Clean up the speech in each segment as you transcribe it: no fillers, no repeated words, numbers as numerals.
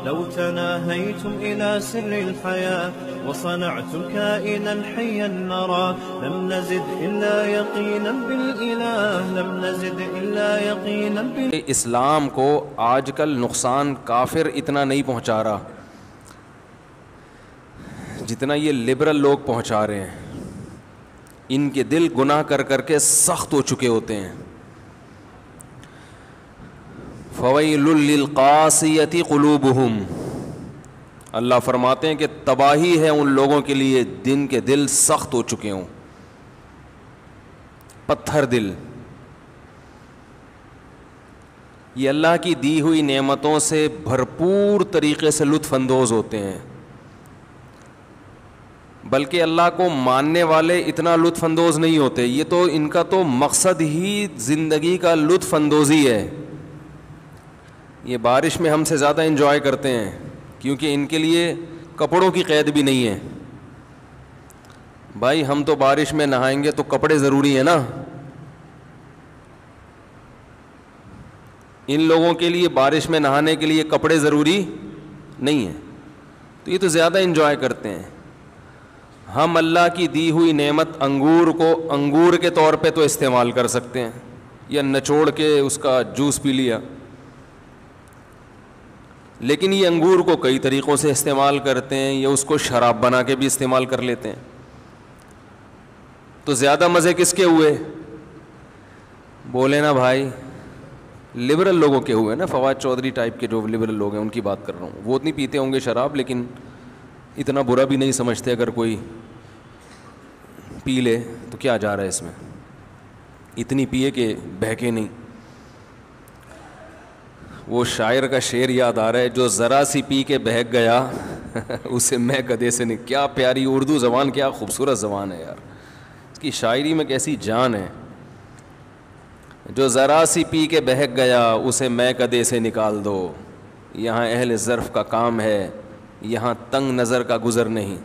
لو تناهيتم إلى سر الحياة وصنعتم كائنا حيا نرى لم نزد إلا يقينا بالإله لم نزد إلا يقينا بالإله. اسلام کو آج کل نقصان کافر اتنا نہیں پہنچا رہا جتنا یہ لبرل لوگ پہنچا رہے ہیں. ان کے دل گناہ کر کر کے سخت ہو چکے ہوتے ہیں. فویل للقاسیۃ قلوبہم، اللہ فرماتے ہیں کہ تباہی ہے ان لوگوں کے لیے جن کے دل سخت ہو چکے ہوں، پتھر دل. یہ اللہ کی دی ہوئی نعمتوں سے بھرپور طریقے سے لطف اندوز ہوتے ہیں، بلکہ اللہ کو ماننے والے اتنا لطف اندوز نہیں ہوتے. یہ تو ان کا تو مقصد ہی زندگی کا لطف اندوزی ہے. یہ بارش میں ہم سے زیادہ انجوائے کرتے ہیں کیونکہ ان کے لیے کپڑوں کی قید بھی نہیں ہے. بھائی ہم تو بارش میں نہائیں گے تو کپڑے ضروری ہیں نا. ان لوگوں کے لیے بارش میں نہانے کے لیے کپڑے ضروری نہیں ہیں، تو یہ تو زیادہ انجوائے کرتے ہیں. ہم اللہ کی دی ہوئی نعمت انگور کو انگور کے طور پہ تو استعمال کر سکتے ہیں، یا نچوڑ کے اس کا جوس پی لیا، لیکن یہ انگور کو کئی طریقوں سے استعمال کرتے ہیں، یا اس کو شراب بنا کے بھی استعمال کر لیتے ہیں. تو زیادہ مزے کس کے ہوئے؟ بولے نا بھائی، لبرل لوگوں کے ہوئے نا. فواد چودھری ٹائپ کے جو لبرل لوگ ہیں ان کی بات کر رہا ہوں. وہ اتنی پیتے ہوں گے شراب، لیکن اتنا برا بھی نہیں سمجھتے. اگر کوئی پی لے تو کیا جا رہا ہے اس میں، اتنی پیے کہ بہکے نہیں. وہ شاعر کا شعر یاد آ رہا ہے، جو ذرا سی پی کے بہک گیا اسے میں کدے سے نہیں. کیا پیاری اردو زبان، کیا خوبصورت زبان ہے یار. اس کی شاعری میں کیسی جان ہے. جو ذرا سی پی کے بہک گیا اسے میں کدے سے نکال دو. یہاں اہل ظرف کا کام ہے، یہاں تنگ نظر کا گزر نہیں.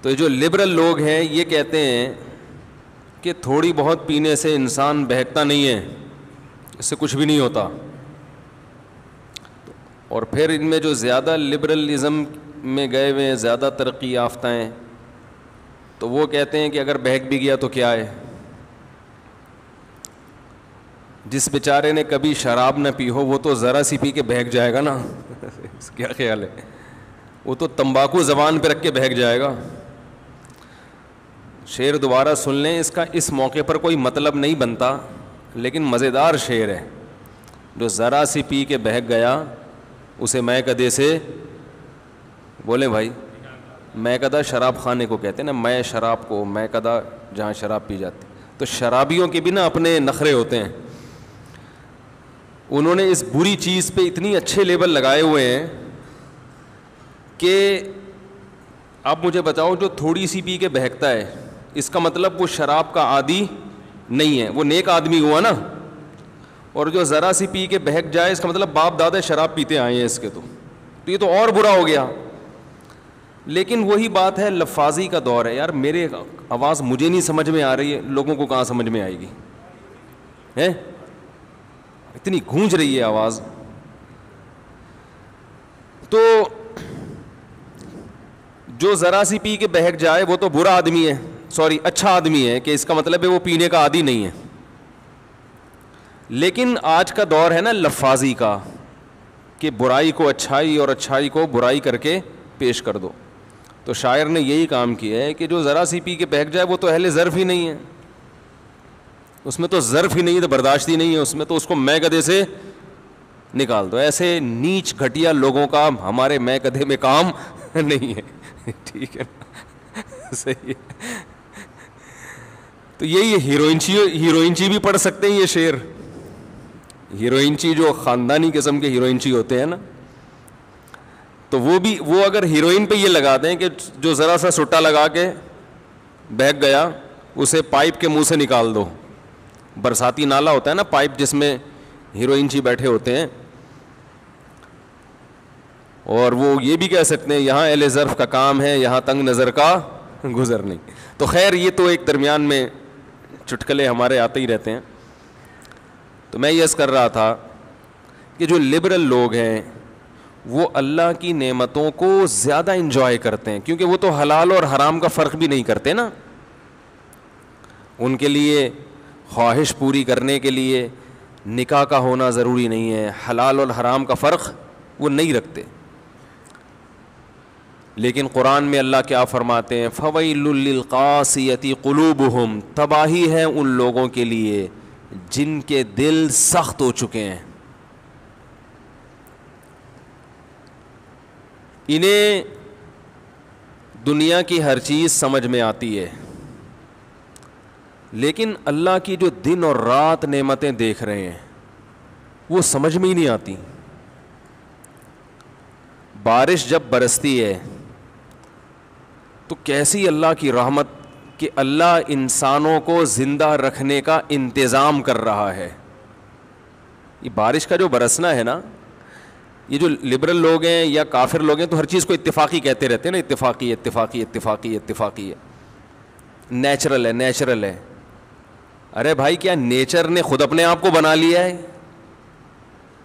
تو جو لبرل لوگ ہیں یہ کہتے ہیں کہ تھوڑی بہت پینے سے انسان بہکتا نہیں ہے، اس سے کچھ بھی نہیں ہوتا. اور پھر ان میں جو زیادہ لبرلزم میں گئے ہوئے ہیں، زیادہ ترقی یافتہ ہیں، تو وہ کہتے ہیں کہ اگر بہک بھی گیا تو کیا ہے. جس بیچارے نے کبھی شراب نہ پی ہو وہ تو ذرا سی پی کے بہک جائے گا نا. کیا خیال ہے؟ وہ تو تمباکو زبان پہ رکھ کے بہک جائے گا. شعر دوبارہ سن لیں، اس کا اس موقع پر کوئی مطلب نہیں بنتا لیکن مزیدار شعر ہے. جو ذرا سی پی کے بہک گیا اسے میں کدے سے، بولیں بھائی، میں کدا شراب خانے کو کہتے ہیں نا، میں شراب کو، میں کدا جہاں شراب پی جاتی. تو شرابیوں کے بھی نا اپنے نخرے ہوتے ہیں. انہوں نے اس بری چیز پہ اتنی اچھے لیبل لگائے ہوئے ہیں کہ اب مجھے بتاؤ، جو تھوڑی سی پی کے بہکتا ہے اس کا مطلب وہ شراب کا عادی نہیں ہے، وہ نیک آدمی ہوا نا. اور جو ذرا سی پی کے بہک جائے اس کا مطلب باپ دادا شراب پیتے آئے ہیں اس کے. تو یہ تو اور برا ہو گیا. لیکن وہی بات ہے، لفاظی کا دور ہے یار. میرے آواز مجھے نہیں سمجھ میں آ رہی ہے، لوگوں کو کہاں سمجھ میں آئے گی؟ ہے اتنی گونج رہی ہے آواز. تو جو ذرا سی پی کے بہک جائے وہ تو برا آدمی ہے، سوری اچھا آدمی ہے، کہ اس کا مطلب ہے وہ پینے کا عادی نہیں ہے. لیکن آج کا دور ہے نا لفاظی کا، کہ برائی کو اچھائی اور اچھائی کو برائی کر کے پیش کر دو. تو شاعر نے یہی کام کیا ہے کہ جو ذرا سی پی کے بہک جائے وہ تو اہل ظرف ہی نہیں ہے، اس میں تو ظرف ہی نہیں ہے، تو برداشت ہی نہیں ہے اس میں، تو اس کو میں کدے سے نکال دو. ایسے نیچ گھٹیا لوگوں کا ہمارے میں کدے میں کام نہیں ہے. ٹھیک ہے، صحیح ہے. تو یہی ہیروئنچی بھی پڑھ سکتے ہیں یہ شعر. ہیروئنچی جو خاندانی قسم کے ہیروئنچی ہوتے ہیں نا، تو وہ اگر ہیروئن پہ یہ لگا دیں کہ جو ذرا سا سٹا لگا کے بہک گیا اسے پائپ کے منہ سے نکال دو. برساتی نالا ہوتا ہے نا پائپ، جس میں ہیروئنچی بیٹھے ہوتے ہیں. اور وہ یہ بھی کہہ سکتے ہیں یہاں اہل ظرف کا کام ہے، یہاں تنگ نظر کا گزر نہیں. تو خیر یہ تو ایک درمیان میں چٹکلے ہمارے آتے ہی رہتے ہیں. تو میں یہ عرض کر رہا تھا کہ جو لبرل لوگ ہیں وہ اللہ کی نعمتوں کو زیادہ انجوائے کرتے ہیں, کیونکہ وہ تو حلال اور حرام کا فرق بھی نہیں کرتے نا. ان کے لیے خواہش پوری کرنے کے لیے نکاح کا ہونا ضروری نہیں ہے, حلال اور حرام کا فرق وہ نہیں رکھتے. لیکن قرآن میں اللہ کیا فرماتے ہیں, فَوَيْلٌ لِّلْقَاسِيَةِ قُلُوبُهُمْ, تباہی ہے ان لوگوں کے لیے جن کے دل سخت ہو چکے ہیں. انہیں دنیا کی ہر چیز سمجھ میں آتی ہے, لیکن اللہ کی جو دن اور رات نعمتیں دیکھ رہے ہیں وہ سمجھ میں ہی نہیں آتی. بارش جب برستی ہے تو کیسی اللہ کی رحمت کہ اللہ انسانوں کو زندہ رکھنے کا انتظام کر رہا ہے. یہ بارش کا جو برسنا ہے نا, یہ جو لبرل لوگ ہیں یا کافر لوگ ہیں تو ہر چیز کو اتفاقی کہتے رہتے ہیں نا, اتفاقی اتفاقی اتفاقی اتفاقی ہے, نیچرل ہے نیچرل ہے. ارے بھائی کیا نیچر نے خود اپنے آپ کو بنا لیا ہے؟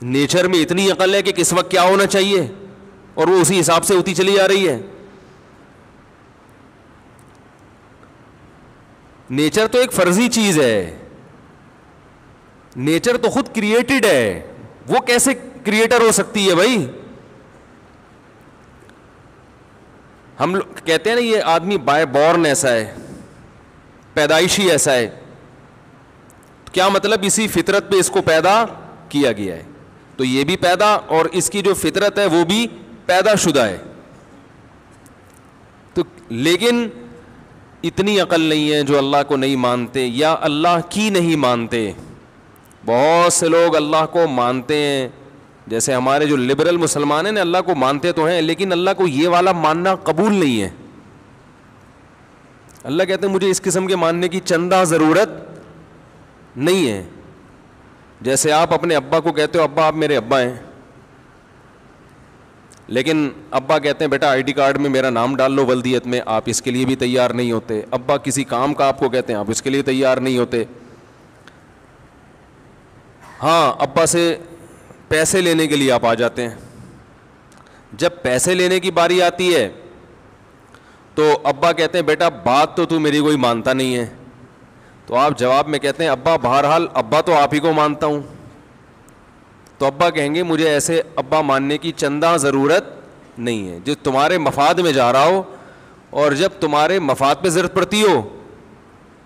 نیچر میں اتنی عقل ہے کہ کس وقت کیا ہونا چاہیے اور وہ اسی حساب سے ہوتی چلی جا رہی ہے. نیچر تو ایک فرضی چیز ہے, نیچر تو خود کریٹڈ ہے, وہ کیسے کریٹر ہو سکتی ہے بھائی؟ ہم لوگ کہتے ہیں نا یہ آدمی بائی بورن ایسا ہے, پیدائشی ایسا ہے. کیا مطلب؟ اسی فطرت پہ اس کو پیدا کیا گیا ہے. تو یہ بھی پیدا, اور اس کی جو فطرت ہے وہ بھی پیدا شدہ ہے. تو لیکن اتنی عقل نہیں ہے جو اللہ کو نہیں مانتے یا اللہ کی نہیں مانتے. بہت سے لوگ اللہ کو مانتے ہیں, جیسے ہمارے جو لبرل مسلمان ہیں اللہ کو مانتے تو ہیں لیکن اللہ کو یہ والا ماننا قبول نہیں ہے. اللہ کہتے ہیں مجھے اس قسم کے ماننے کی چندہ ضرورت نہیں ہے. جیسے آپ اپنے ابا کو کہتے ہو ابا آپ میرے ابا ہیں, لیکن ابا کہتے ہیں بیٹا آئی ڈی کارڈ میں میرا نام ڈال لو ولدیت میں, آپ اس کے لیے بھی تیار نہیں ہوتے. ابا کسی کام کا آپ کو کہتے ہیں, آپ اس کے لیے تیار نہیں ہوتے. ہاں ابا سے پیسے لینے کے لیے آپ آ جاتے ہیں. جب پیسے لینے کی باری آتی ہے تو ابا کہتے ہیں بیٹا بات تو میری کوئی مانتا نہیں ہے. تو آپ جواب میں کہتے ہیں ابا بہرحال ابا تو آپ ہی کو مانتا ہوں. تو ابا کہیں گے مجھے ایسے ابا ماننے کی چندہ ضرورت نہیں ہے, جو تمہارے مفاد میں جا رہا ہو, اور جب تمہارے مفاد پہ ضرورت پڑتی ہو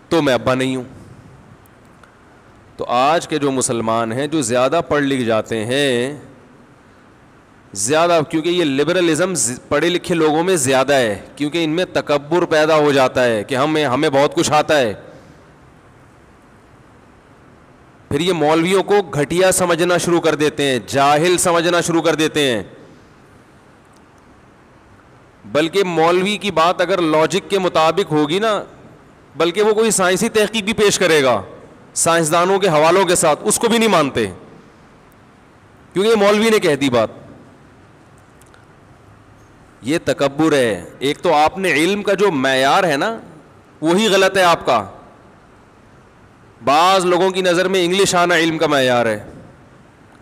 تو میں ابا نہیں ہوں. تو آج کے جو مسلمان ہیں جو زیادہ پڑھ لکھ جاتے ہیں, زیادہ, کیونکہ یہ لبرلزم پڑھے لکھے لوگوں میں زیادہ ہے, کیونکہ ان میں تکبر پیدا ہو جاتا ہے کہ ہمیں بہت کچھ آتا ہے. پھر یہ مولویوں کو گھٹیا سمجھنا شروع کر دیتے ہیں, جاہل سمجھنا شروع کر دیتے ہیں. بلکہ مولوی کی بات اگر لاجک کے مطابق ہوگی نا, بلکہ وہ کوئی سائنسی تحقیق بھی پیش کرے گا سائنسدانوں کے حوالوں کے ساتھ, اس کو بھی نہیں مانتے کیونکہ یہ مولوی نے کہہ دی بات. یہ تکبر ہے. ایک تو آپ نے علم کا جو معیار ہے نا وہی غلط ہے آپ کا. بعض لوگوں کی نظر میں انگلش آنا علم کا معیار ہے,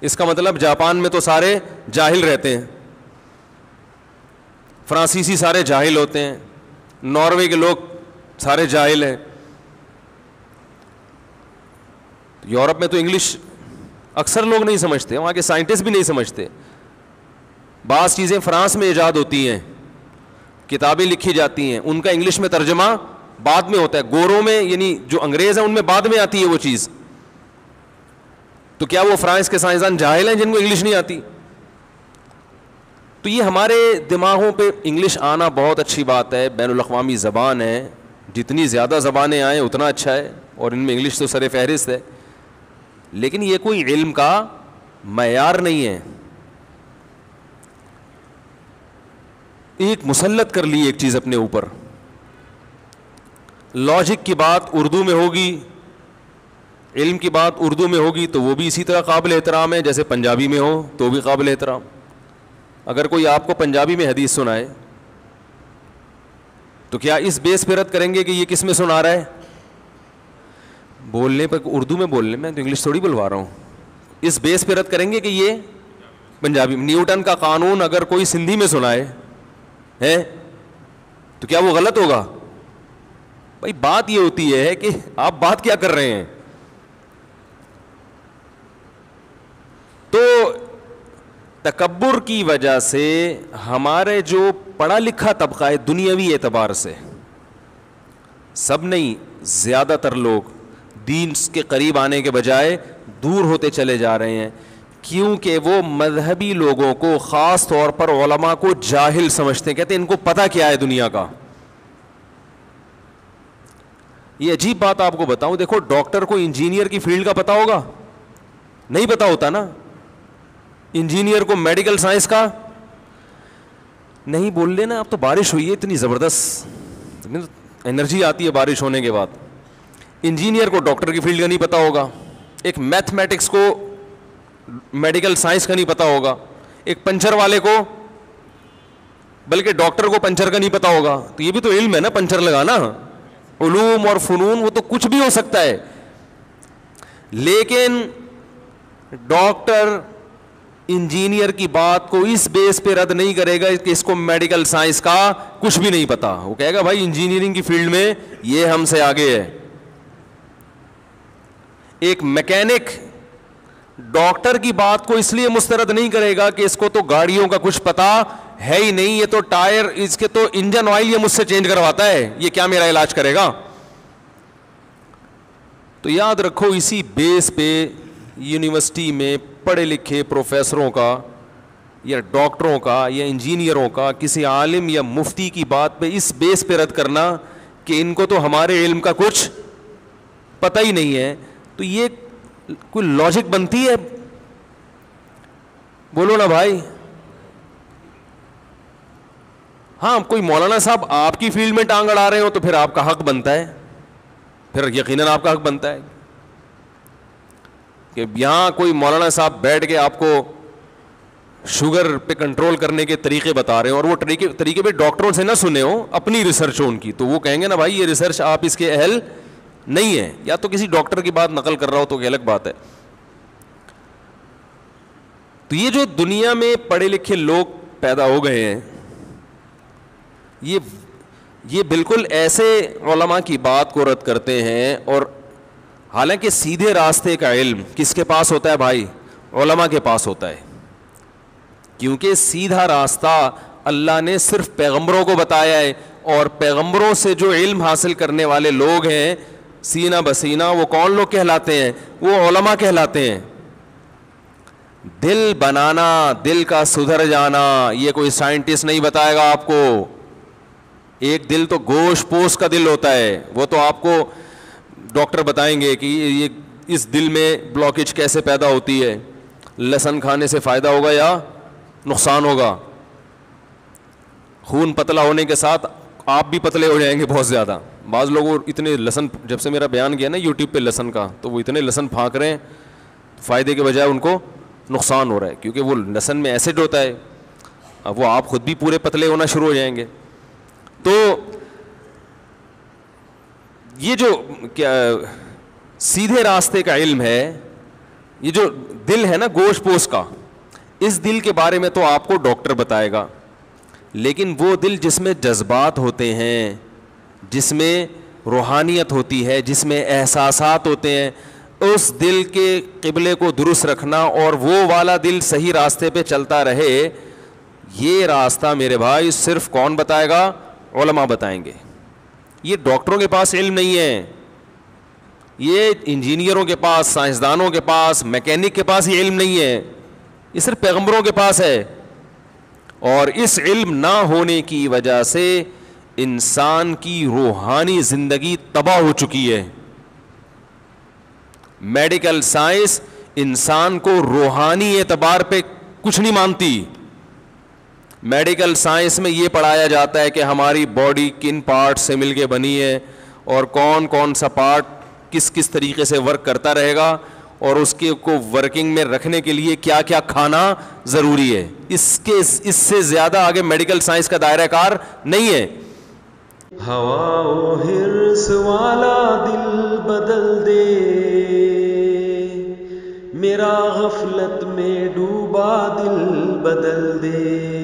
اس کا مطلب جاپان میں تو سارے جاہل رہتے ہیں, فرانسیسی سارے جاہل ہوتے ہیں, ناروے کے لوگ سارے جاہل ہیں. یورپ میں تو انگلش اکثر لوگ نہیں سمجھتے, وہاں کے سائنٹسٹ بھی نہیں سمجھتے. بعض چیزیں فرانس میں ایجاد ہوتی ہیں, کتابیں لکھی جاتی ہیں, ان کا انگلش میں ترجمہ بعد میں ہوتا ہے. گوروں میں یعنی جو انگریز ہیں ان میں بعد میں آتی ہے وہ چیز. تو کیا وہ فرانس کے سائنسدان جاہل ہیں جن کو انگلش نہیں آتی؟ تو یہ ہمارے دماغوں پہ انگلش آنا بہت اچھی بات ہے, بین الاقوامی زبان ہے, جتنی زیادہ زبانیں آئیں اتنا اچھا ہے, اور ان میں انگلش تو سر فہرست ہے. لیکن یہ کوئی علم کا معیار نہیں ہے. ایک مسلط کر لی ایک چیز اپنے اوپر, لاجک کی بات اردو میں ہوگی, علم کی بات اردو میں ہوگی تو وہ بھی اسی طرح قابل احترام ہے جیسے پنجابی میں ہو تو بھی قابل احترام. اگر کوئی آپ کو پنجابی میں حدیث سنائے تو کیا اس بیس پہ رد کریں گے کہ یہ کس میں سنا رہا ہے؟ بولنے پر اردو میں بولنے میں تو انگلش تھوڑی بلوا رہا ہوں, اس بیس پہ رد کریں گے کہ یہ پنجابی میں نیوٹن کا قانون اگر کوئی سندھی میں سنائے ہے تو کیا وہ غلط ہوگا؟ بھائی بات یہ ہوتی ہے کہ آپ بات کیا کر رہے ہیں. تو تکبر کی وجہ سے ہمارے جو پڑھا لکھا طبقہ ہے دنیاوی اعتبار سے، سب نہیں زیادہ تر لوگ دین کے قریب آنے کے بجائے دور ہوتے چلے جا رہے ہیں، کیونکہ وہ مذہبی لوگوں کو خاص طور پر علماء کو جاہل سمجھتے ہیں. کہتے ہیں ان کو پتہ کیا ہے دنیا کا. یہ عجیب بات آپ کو بتاؤں، دیکھو ڈاکٹر کو انجینئر کی فیلڈ کا پتہ ہوگا؟ نہیں پتہ ہوتا نا. انجینئر کو میڈیکل سائنس کا نہیں. بول لینا اب تو بارش ہوئی ہے اتنی زبردست، انرجی آتی ہے بارش ہونے کے بعد. انجینئر کو ڈاکٹر کی فیلڈ کا نہیں پتہ ہوگا، ایک میتھمیٹکس کو میڈیکل سائنس کا نہیں پتہ ہوگا، ایک پنچر والے کو، بلکہ ڈاکٹر کو پنچر کا نہیں پتہ ہوگا. تو یہ بھی تو علم ہے نا، پنچر لگانا. علوم اور فنون وہ تو کچھ بھی ہو سکتا ہے، لیکن ڈاکٹر انجینئر کی بات کو اس بیس پہ رد نہیں کرے گا کہ اس کو میڈیکل سائنس کا کچھ بھی نہیں پتا. وہ کہے گا بھائی انجینئرنگ کی فیلڈ میں یہ ہم سے آگے ہے. ایک میکینک ڈاکٹر کی بات کو اس لیے مسترد نہیں کرے گا کہ اس کو تو گاڑیوں کا کچھ پتا ہے ہی نہیں، یہ تو ٹائر، اس کے تو انجن آئل یہ مجھ سے چینج کرواتا ہے، یہ کیا میرا علاج کرے گا. تو یاد رکھو اسی بیس پہ یونیورسٹی میں پڑھے لکھے پروفیسروں کا یا ڈاکٹروں کا یا انجینئروں کا کسی عالم یا مفتی کی بات پہ اس بیس پہ رد کرنا کہ ان کو تو ہمارے علم کا کچھ پتہ ہی نہیں ہے، تو یہ کوئی لاجک بنتی ہے؟ بولو نا بھائی. ہاں کوئی مولانا صاحب آپ کی فیلڈ میں ٹانگ اڑا رہے ہو تو پھر آپ کا حق بنتا ہے، پھر یقیناً آپ کا حق بنتا ہے کہ یہاں کوئی مولانا صاحب بیٹھ کے آپ کو شوگر پہ کنٹرول کرنے کے طریقے بتا رہے ہو، اور وہ طریقے پہ ڈاکٹروں سے نہ سنے ہو، اپنی ریسرچ ہو ان کی، تو وہ کہیں گے نا بھائی یہ ریسرچ آپ اس کے اہل نہیں ہے. یا تو کسی ڈاکٹر کی بات نقل کر رہا ہو تو یہ الگ بات ہے. تو یہ جو دنیا میں پڑھے لکھے لوگ پیدا ہو گئے ہیں، یہ بالکل ایسے علماء کی بات کو رد کرتے ہیں، اور حالانکہ سیدھے راستے کا علم کس کے پاس ہوتا ہے بھائی؟ علماء کے پاس ہوتا ہے. کیونکہ سیدھا راستہ اللہ نے صرف پیغمبروں کو بتایا ہے، اور پیغمبروں سے جو علم حاصل کرنے والے لوگ ہیں سینہ بسینہ، وہ کون لوگ کہلاتے ہیں؟ وہ علماء کہلاتے ہیں. دل بنانا، دل کا سدھر جانا، یہ کوئی سائنٹسٹ نہیں بتائے گا آپ کو. ایک دل تو گوشت پوش کا دل ہوتا ہے، وہ تو آپ کو ڈاکٹر بتائیں گے کہ یہ اس دل میں بلاکیج کیسے پیدا ہوتی ہے، لہسن کھانے سے فائدہ ہوگا یا نقصان ہوگا. خون پتلا ہونے کے ساتھ آپ بھی پتلے ہو جائیں گے بہت زیادہ. بعض لوگ اتنے لہسن، جب سے میرا بیان کیا نا یوٹیوب پہ لہسن کا، تو وہ اتنے لہسن پھانک رہے ہیں، فائدے کے بجائے ان کو نقصان ہو رہا ہے، کیونکہ وہ لہسن میں ایسڈ ہوتا ہے. اب وہ آپ خود بھی پورے پتلے ہونا شروع ہو جائیں گے. تو یہ جو کیا سیدھے راستے کا علم ہے، یہ جو دل ہے نا گوشت پوش کا، اس دل کے بارے میں تو آپ کو ڈاکٹر بتائے گا. لیکن وہ دل جس میں جذبات ہوتے ہیں، جس میں روحانیت ہوتی ہے، جس میں احساسات ہوتے ہیں، اس دل کے قبلے کو درست رکھنا اور وہ والا دل صحیح راستے پہ چلتا رہے، یہ راستہ میرے بھائی صرف کون بتائے گا؟ علماء بتائیں گے. یہ ڈاکٹروں کے پاس علم نہیں ہے، یہ انجینئروں کے پاس، سائنسدانوں کے پاس، میکینک کے پاس یہ علم نہیں ہے، یہ صرف پیغمبروں کے پاس ہے. اور اس علم نہ ہونے کی وجہ سے انسان کی روحانی زندگی تباہ ہو چکی ہے. میڈیکل سائنس انسان کو روحانی اعتبار پہ کچھ نہیں مانتی. میڈیکل سائنس میں یہ پڑھایا جاتا ہے کہ ہماری باڈی کن پارٹ سے مل کے بنی ہے، اور کون کون سا پارٹ کس کس طریقے سے ورک کرتا رہے گا، اور اس کے کو ورکنگ میں رکھنے کے لیے کیا کیا کھانا ضروری ہے. اس سے زیادہ آگے میڈیکل سائنس کا دائرہ کار نہیں ہے. ہوا و حرص والا دل بدل دے، میرا غفلت میں ڈوبا دل بدل دے.